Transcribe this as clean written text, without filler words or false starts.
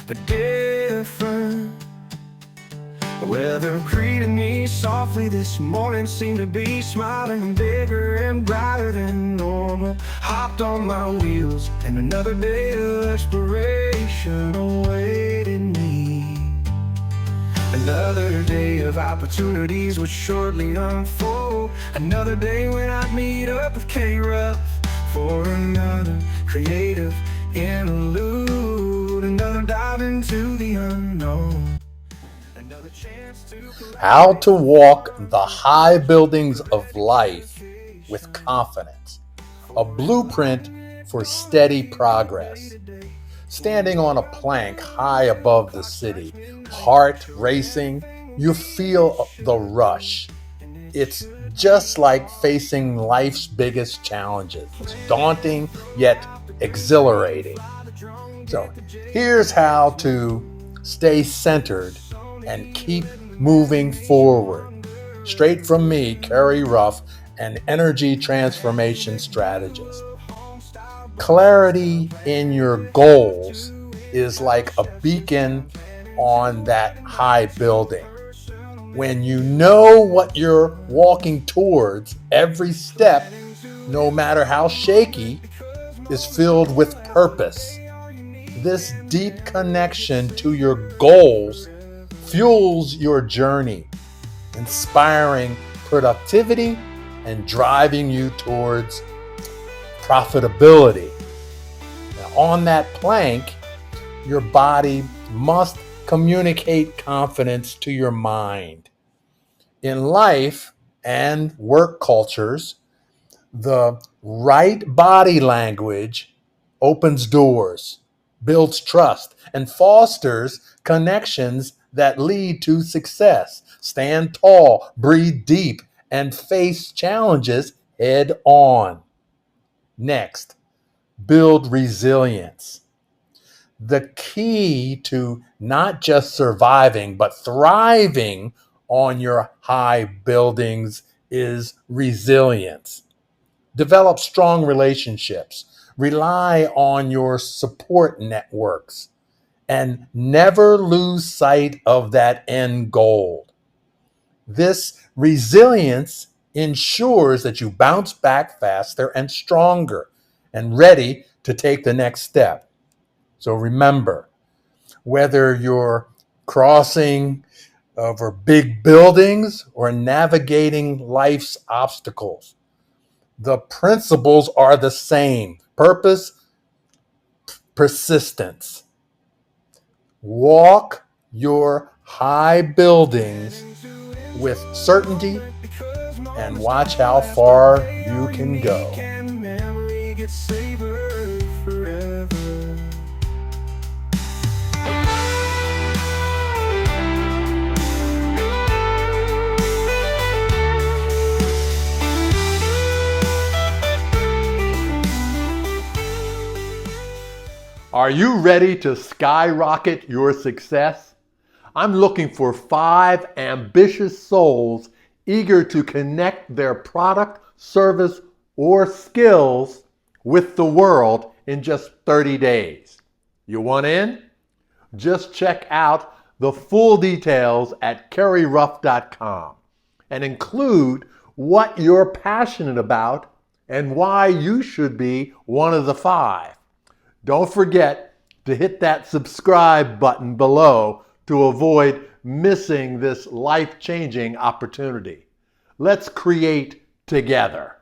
but different. The weather greeted me softly this morning, seemed to be smiling bigger and brighter than normal. Hopped on my wheels and another day of exploration awaited me. Another day of opportunities would shortly unfold. Another day when I'd meet up with K-Ruff for another creative interlude. Another dive into the unknown. Another chance to How to walk the high buildings of life with confidence. A blueprint for steady progress. Standing on a plank high above the city, heart racing, you feel the rush. It's just like facing life's biggest challenges. It's daunting yet exhilarating. So here's how to stay centered and keep moving forward. Straight from me, Kerry Ruff, an energy transformation strategist. Clarity in your goals is like a beacon on that high building. When you know what you're walking towards, every step, no matter how shaky, is filled with purpose. This deep connection to your goals fuels your journey, inspiring productivity and driving you towards profitability. Now, on that plank, your body must communicate confidence to your mind. In life and work cultures, the right body language opens doors, builds trust, and fosters connections that lead to success. Stand tall, breathe deep, and face challenges head on. Next, build resilience. The key to not just surviving, but thriving on your high buildings is resilience. Develop strong relationships. Rely on your support networks. And never lose sight of that end goal. This resilience ensures that you bounce back faster and stronger and ready to take the next step. So remember, whether you're crossing over big buildings or navigating life's obstacles, the principles are the same: purpose, persistence. Walk your high buildings with certainty and watch how far you can go. Are you ready to skyrocket your success? I'm looking for 5 ambitious souls eager to connect their product, service, or skills with the world in just 30 days. You want in? Just check out the full details at kerryruff.com and include what you're passionate about and why you should be one of the 5. Don't forget to hit that subscribe button below to avoid missing this life-changing opportunity. Let's create together.